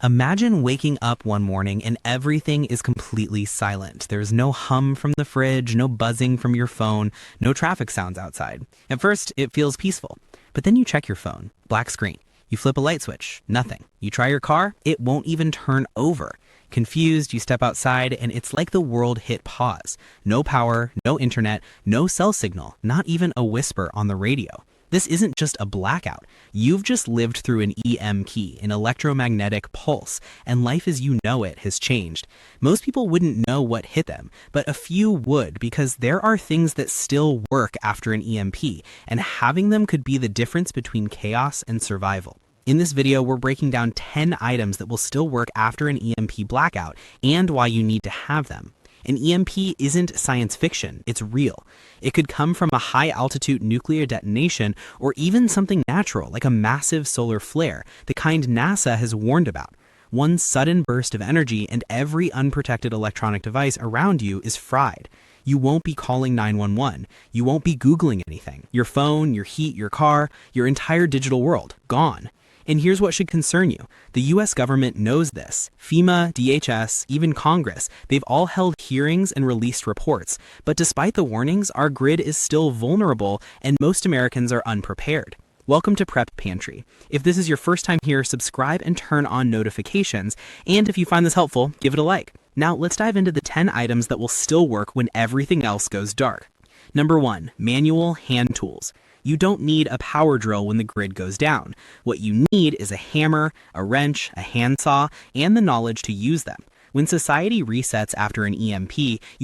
Imagine waking up one morning and everything is completely silent. There's no hum from the fridge, no buzzing from your phone, no traffic sounds outside. At first, it feels peaceful. But then you check your phone, black screen. You flip a light switch, nothing. You try your car, it won't even turn over. Confused, you step outside and it's like the world hit pause. No power, no internet, no cell signal, not even a whisper on the radio. This isn't just a blackout. You've just lived through an EMP, an electromagnetic pulse, and life as you know it has changed. Most people wouldn't know what hit them, but a few would because there are things that still work after an EMP, and having them could be the difference between chaos and survival. In this video, we're breaking down 10 items that will still work after an EMP blackout and why you need to have them. An EMP isn't science fiction, it's real. It could come from a high-altitude nuclear detonation or even something natural like a massive solar flare, the kind NASA has warned about. One sudden burst of energy and every unprotected electronic device around you is fried. You won't be calling 911. You won't be Googling anything. Your phone, your heat, your car, your entire digital world, gone. And here's what should concern you. The US government knows this. FEMA, DHS, even Congress, they've all held hearings and released reports. But despite the warnings, our grid is still vulnerable and most Americans are unprepared. Welcome to Prep Pantry. If this is your first time here, subscribe and turn on notifications. And if you find this helpful, give it a like. Now let's dive into the 10 items that will still work when everything else goes dark. Number 1, manual hand tools. You don't need a power drill when the grid goes down. What you need is a hammer, a wrench, a handsaw, and the knowledge to use them. When society resets after an EMP,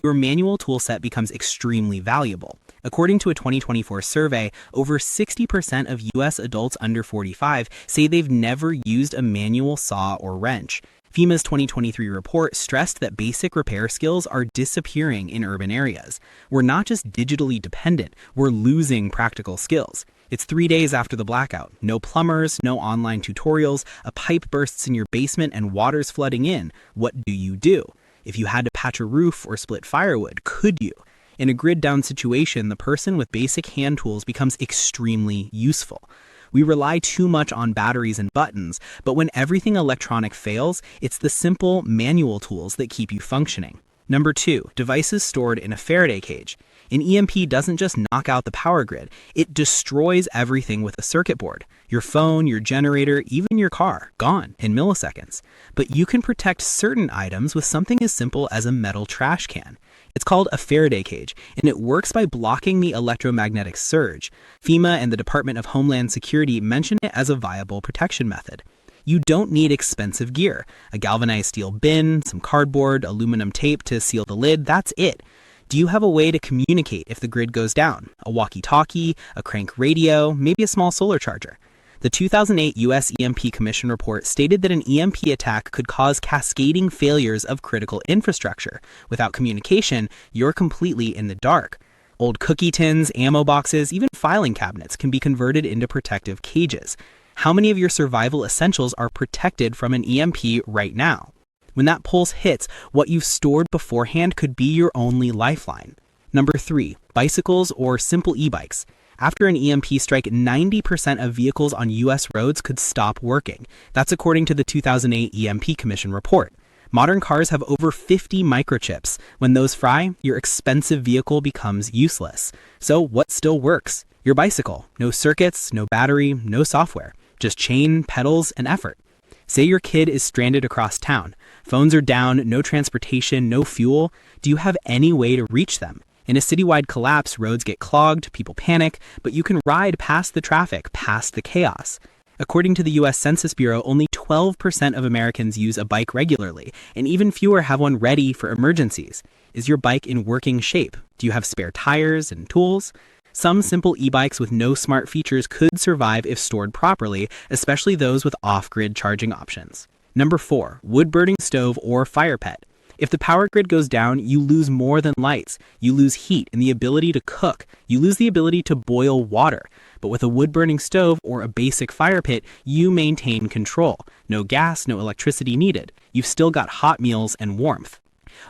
your manual toolset becomes extremely valuable. According to a 2024 survey, over 60% of US adults under 45 say they've never used a manual saw or wrench. FEMA's 2023 report stressed that basic repair skills are disappearing in urban areas. We're not just digitally dependent, we're losing practical skills. It's 3 days after the blackout. No plumbers, no online tutorials, a pipe bursts in your basement and water's flooding in. What do you do? If you had to patch a roof or split firewood, could you? In a grid down situation, the person with basic hand tools becomes extremely useful. We rely too much on batteries and buttons, but when everything electronic fails, it's the simple manual tools that keep you functioning. Number 2, devices stored in a Faraday cage. An EMP doesn't just knock out the power grid, it destroys everything with a circuit board. Your phone, your generator, even your car, gone in milliseconds. But you can protect certain items with something as simple as a metal trash can. It's called a Faraday cage, and it works by blocking the electromagnetic surge. FEMA and the Department of Homeland Security mention it as a viable protection method. You don't need expensive gear. A galvanized steel bin, some cardboard, aluminum tape to seal the lid, that's it. Do you have a way to communicate if the grid goes down? A walkie-talkie, a crank radio, maybe a small solar charger? The 2008 US EMP Commission report stated that an EMP attack could cause cascading failures of critical infrastructure. Without communication, you're completely in the dark. Old cookie tins, ammo boxes, even filing cabinets can be converted into protective cages. How many of your survival essentials are protected from an EMP right now? When that pulse hits, what you've stored beforehand could be your only lifeline. Number 3, bicycles or simple e-bikes. After an EMP strike, 90% of vehicles on US roads could stop working. That's according to the 2008 EMP Commission report. Modern cars have over 50 microchips. When those fry, your expensive vehicle becomes useless. So what still works? Your bicycle. No circuits, no battery, no software. Just chain, pedals, and effort. Say your kid is stranded across town. Phones are down, no transportation, no fuel. Do you have any way to reach them? In a citywide collapse, roads get clogged, people panic, but you can ride past the traffic, past the chaos. According to the US Census Bureau, only 12% of Americans use a bike regularly, and even fewer have one ready for emergencies. Is your bike in working shape? Do you have spare tires and tools? Some simple e-bikes with no smart features could survive if stored properly, especially those with off-grid charging options. Number 4, wood-burning stove or fire pit. If the power grid goes down, you lose more than lights. You lose heat and the ability to cook. You lose the ability to boil water. But with a wood-burning stove or a basic fire pit, you maintain control. No gas, no electricity needed. You've still got hot meals and warmth.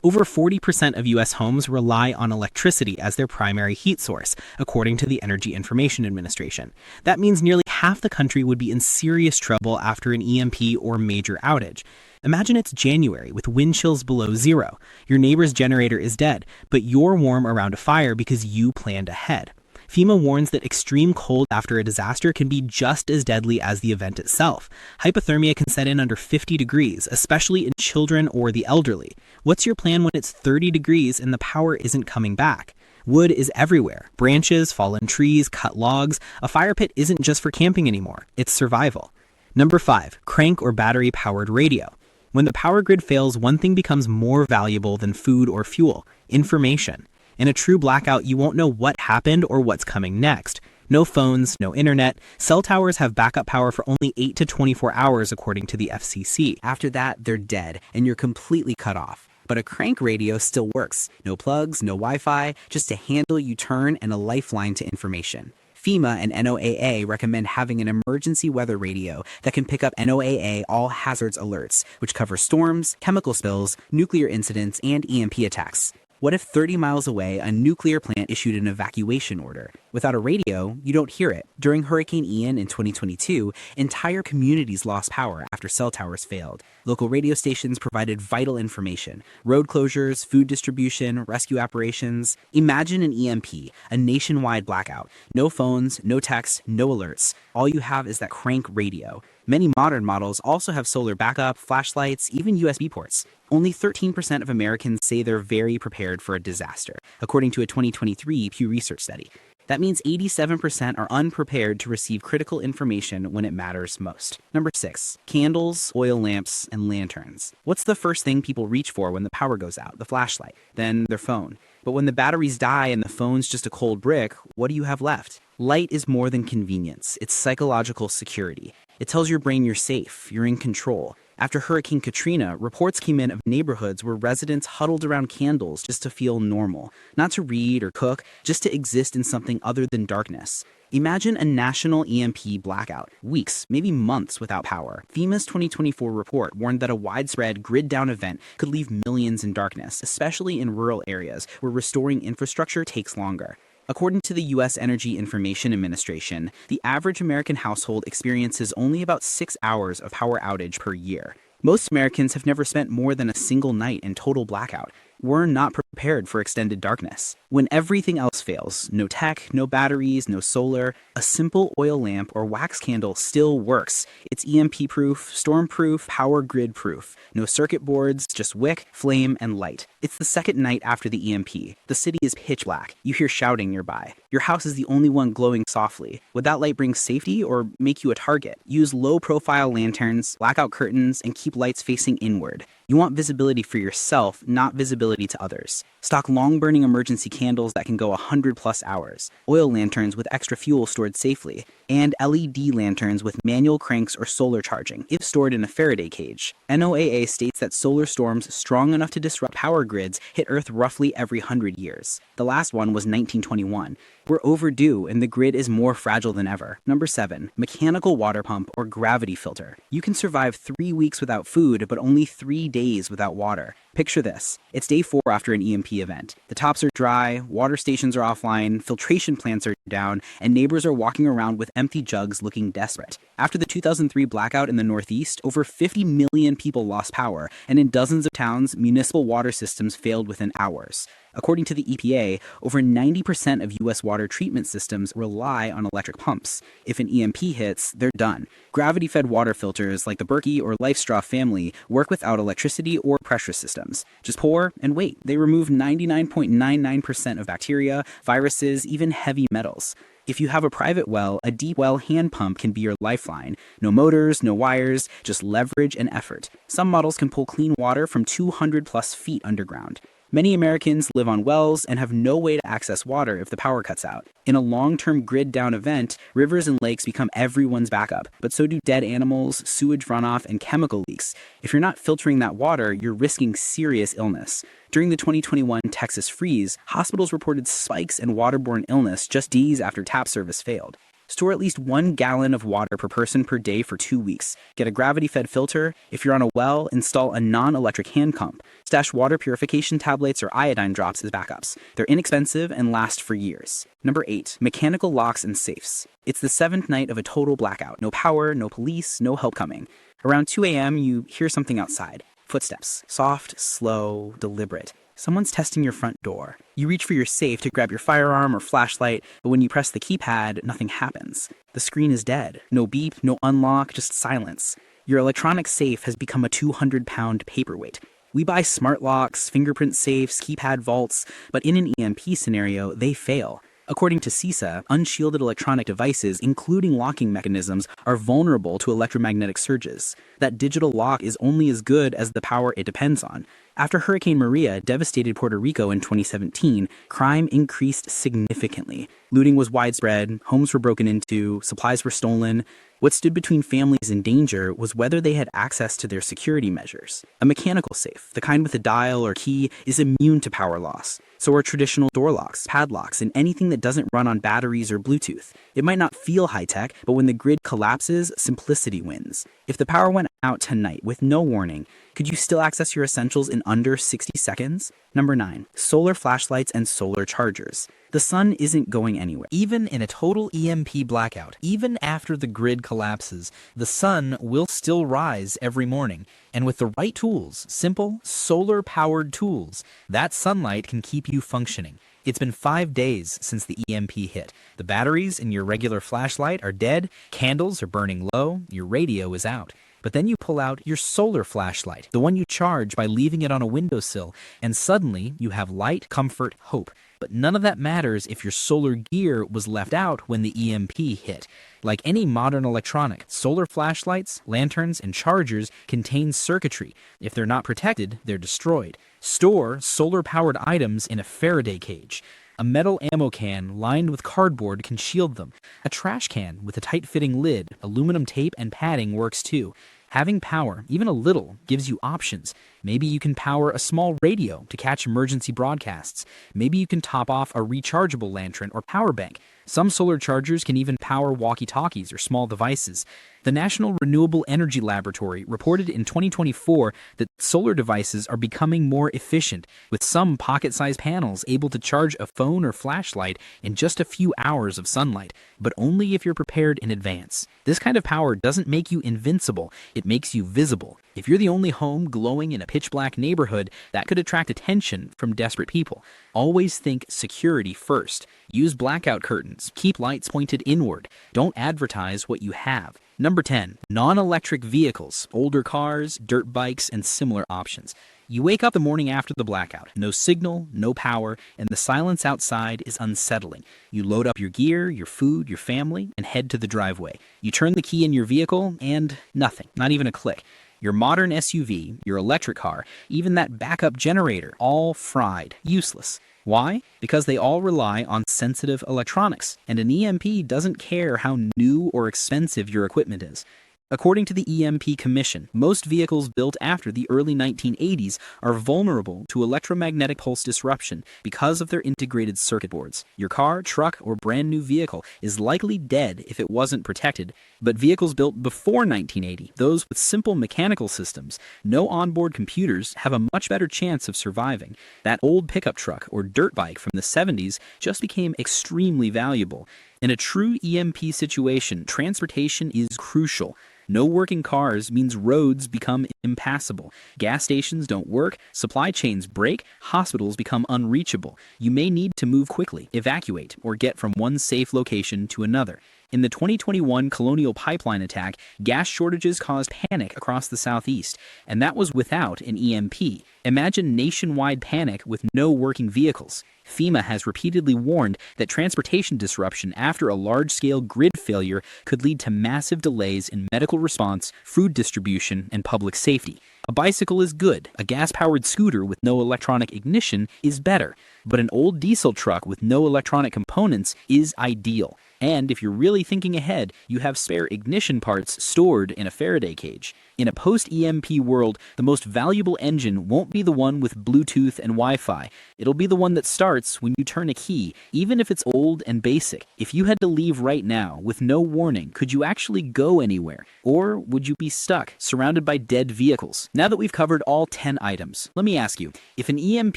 Over 40% of U.S. homes rely on electricity as their primary heat source, according to the Energy Information Administration. That means nearly half the country would be in serious trouble after an EMP or major outage. Imagine it's January with wind chills below zero. Your neighbor's generator is dead, but you're warm around a fire because you planned ahead. FEMA warns that extreme cold after a disaster can be just as deadly as the event itself. Hypothermia can set in under 50 degrees, especially in children or the elderly. What's your plan when it's 30 degrees and the power isn't coming back? Wood is everywhere. Branches, fallen trees, cut logs. A fire pit isn't just for camping anymore. It's survival. Number 5, crank or battery-powered radio. When the power grid fails, one thing becomes more valuable than food or fuel: information. In a true blackout, you won't know what happened or what's coming next. No phones, no internet. Cell towers have backup power for only 8 to 24 hours, according to the FCC. After that, they're dead, and you're completely cut off. But a crank radio still works. No plugs, no Wi-Fi, just a handle you turn and a lifeline to information. FEMA and NOAA recommend having an emergency weather radio that can pick up NOAA all hazards alerts, which cover storms, chemical spills, nuclear incidents, and EMP attacks. What if 30 miles away, a nuclear plant issued an evacuation order? Without a radio, you don't hear it. During Hurricane Ian in 2022, entire communities lost power after cell towers failed. Local radio stations provided vital information: road closures, food distribution, rescue operations. Imagine an EMP, a nationwide blackout. No phones, no text, no alerts. All you have is that crank radio. Many modern models also have solar backup, flashlights, even USB ports. Only 13% of Americans say they're very prepared for a disaster, according to a 2023 Pew Research study. That means 87% are unprepared to receive critical information when it matters most. Number 6, candles, oil lamps, and lanterns. What's the first thing people reach for when the power goes out? The flashlight, then their phone. But when the batteries die and the phone's just a cold brick, what do you have left? Light is more than convenience. It's psychological security. It tells your brain you're safe, you're in control. After Hurricane Katrina, reports came in of neighborhoods where residents huddled around candles just to feel normal. Not to read or cook, just to exist in something other than darkness. Imagine a national EMP blackout, weeks, maybe months without power. FEMA's 2024 report warned that a widespread grid-down event could leave millions in darkness, especially in rural areas where restoring infrastructure takes longer. According to the U.S. Energy Information Administration, the average American household experiences only about 6 hours of power outage per year. Most Americans have never spent more than a single night in total blackout. We're not prepared for extended darkness. When everything else fails, no tech, no batteries, no solar, a simple oil lamp or wax candle still works. It's EMP-proof, storm-proof, power grid-proof. No circuit boards, just wick, flame, and light. It's the second night after the EMP. The city is pitch black. You hear shouting nearby. Your house is the only one glowing softly. Would that light bring safety or make you a target? Use low-profile lanterns, blackout curtains, and keep lights facing inward. You want visibility for yourself, not visibility to others. Stock long-burning emergency candles that can go 100+ hours, oil lanterns with extra fuel stored safely, and LED lanterns with manual cranks or solar charging, if stored in a Faraday cage. NOAA states that solar storms strong enough to disrupt power grids hit Earth roughly every 100 years. The last one was 1921. We're overdue, and the grid is more fragile than ever. Number 7, mechanical water pump or gravity filter. You can survive 3 weeks without food, but only 3 days without water. Picture this. It's day 4 after an EMP event. The tops are dry, water stations are offline, filtration plants are down, and neighbors are walking around with empty jugs looking desperate. After the 2003 blackout in the Northeast, over 50 million people lost power, and in dozens of towns, municipal water systems failed within hours. According to the EPA, over 90% of U.S. water treatment systems rely on electric pumps. If an EMP hits, they're done. Gravity-fed water filters like the Berkey or LifeStraw family work without electricity or pressure systems. Just pour and wait. They remove 99.99% of bacteria, viruses, even heavy metals. If you have a private well, a deep well hand pump can be your lifeline. No motors, no wires, just leverage and effort. Some models can pull clean water from 200+ feet underground. Many Americans live on wells and have no way to access water if the power cuts out. In a long-term grid-down event, rivers and lakes become everyone's backup, but so do dead animals, sewage runoff, and chemical leaks. If you're not filtering that water, you're risking serious illness. During the 2021 Texas freeze, hospitals reported spikes in waterborne illness just days after tap service failed. Store at least 1 gallon of water per person per day for 2 weeks. Get a gravity-fed filter. If you're on a well, install a non-electric hand pump. Stash water purification tablets or iodine drops as backups. They're inexpensive and last for years. Number 8. Mechanical locks and safes. It's the 7th night of a total blackout. No power, no police, no help coming. Around 2 a.m., you hear something outside. Footsteps. Soft, slow, deliberate. Someone's testing your front door. You reach for your safe to grab your firearm or flashlight, but when you press the keypad, nothing happens. The screen is dead. No beep, no unlock, just silence. Your electronic safe has become a 200-pound paperweight. We buy smart locks, fingerprint safes, keypad vaults, but in an EMP scenario, they fail. According to CISA, unshielded electronic devices, including locking mechanisms, are vulnerable to electromagnetic surges. That digital lock is only as good as the power it depends on. After Hurricane Maria devastated Puerto Rico in 2017, crime increased significantly. Looting was widespread, homes were broken into, supplies were stolen. What stood between families in danger was whether they had access to their security measures. A mechanical safe, the kind with a dial or key, is immune to power loss. So are traditional door locks, padlocks, and anything that doesn't run on batteries or Bluetooth. It might not feel high-tech, but when the grid collapses, simplicity wins. If the power went out tonight with no warning, could you still access your essentials in under 60 seconds? Number 9. Solar flashlights and solar chargers. The sun isn't going anywhere. Even in a total EMP blackout, even after the grid collapses, the sun will still rise every morning. And with the right tools, simple, solar-powered tools, that sunlight can keep you functioning. It's been 5 days since the EMP hit. The batteries in your regular flashlight are dead, candles are burning low, your radio is out. But then you pull out your solar flashlight, the one you charge by leaving it on a windowsill, and suddenly you have light, comfort, hope. But none of that matters if your solar gear was left out when the EMP hit. Like any modern electronic, solar flashlights, lanterns, and chargers contain circuitry. If they're not protected, they're destroyed. Store solar-powered items in a Faraday cage. A metal ammo can lined with cardboard can shield them. A trash can with a tight-fitting lid, aluminum tape, and padding works too. Having power, even a little, gives you options. Maybe you can power a small radio to catch emergency broadcasts. Maybe you can top off a rechargeable lantern or power bank. Some solar chargers can even power walkie-talkies or small devices. The National Renewable Energy Laboratory reported in 2024 that solar devices are becoming more efficient, with some pocket-sized panels able to charge a phone or flashlight in just a few hours of sunlight, but only if you're prepared in advance. This kind of power doesn't make you invincible, it makes you visible. If you're the only home glowing in a pitch-black neighborhood, that could attract attention from desperate people. Always think security first. Use blackout curtains. Keep lights pointed inward. Don't advertise what you have. Number 10. Non-electric vehicles, older cars, dirt bikes, and similar options. You wake up the morning after the blackout. No signal, no power, and the silence outside is unsettling. You load up your gear, your food, your family, and head to the driveway. You turn the key in your vehicle, and nothing, not even a click. Your modern SUV, your electric car, even that backup generator, all fried, useless. Why? Because they all rely on sensitive electronics, and an EMP doesn't care how new or expensive your equipment is. According to the EMP Commission, most vehicles built after the early 1980s are vulnerable to electromagnetic pulse disruption because of their integrated circuit boards. Your car, truck, or brand new vehicle is likely dead if it wasn't protected. But vehicles built before 1980, those with simple mechanical systems, no onboard computers, have a much better chance of surviving. That old pickup truck or dirt bike from the 70s just became extremely valuable. In a true EMP situation, transportation is crucial. No working cars means roads become impassable. Gas stations don't work, supply chains break, hospitals become unreachable. You may need to move quickly, evacuate, or get from one safe location to another. In the 2021 Colonial Pipeline attack, gas shortages caused panic across the Southeast, and that was without an EMP. Imagine nationwide panic with no working vehicles. FEMA has repeatedly warned that transportation disruption after a large-scale grid failure could lead to massive delays in medical response, food distribution, and public safety. A bicycle is good. A gas-powered scooter with no electronic ignition is better. But an old diesel truck with no electronic components is ideal. And if you're really thinking ahead, you have spare ignition parts stored in a Faraday cage. In a post-EMP world, the most valuable engine won't be the one with Bluetooth and Wi-Fi. It'll be the one that starts when you turn a key, even if it's old and basic. If you had to leave right now with no warning, could you actually go anywhere? Or would you be stuck, surrounded by dead vehicles? Now that we've covered all 10 items, let me ask you, if an EMP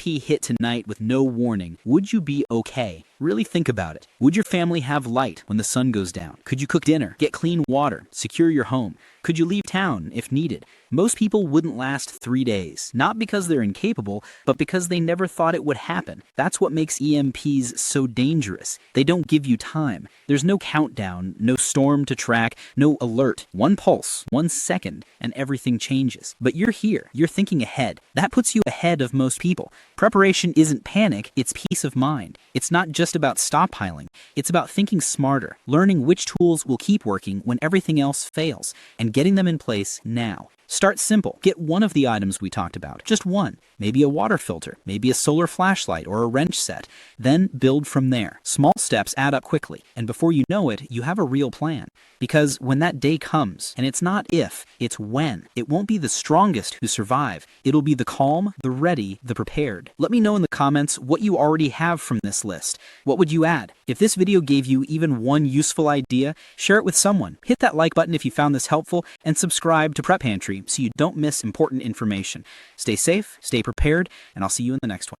hit tonight with no warning, would you be okay? Really think about it. Would your family have light when the sun goes down? Could you cook dinner, get clean water, secure your home? Could you leave town if needed? Most people wouldn't last 3 days, not because they're incapable, but because they never thought it would happen. That's what makes EMPs so dangerous. They don't give you time. There's no countdown, no storm to track, no alert. One pulse, 1 second, and everything changes. But you're here. You're thinking ahead. That puts you ahead of most people. Preparation isn't panic, it's peace of mind. It's not just about stockpiling. It's about thinking smarter, learning which tools will keep working when everything else fails, and getting them in place now. Start simple. Get one of the items we talked about. Just one. Maybe a water filter, maybe a solar flashlight or a wrench set. Then build from there. Small steps add up quickly, and before you know it, you have a real plan. Because when that day comes, and it's not if, it's when, it won't be the strongest who survive. It'll be the calm, the ready, the prepared. Let me know in the comments what you already have from this list. What would you add? If this video gave you even one useful idea, share it with someone. Hit that like button if you found this helpful, and subscribe to Prep Pantry so you don't miss important information. Stay safe, stay prepared, and I'll see you in the next one.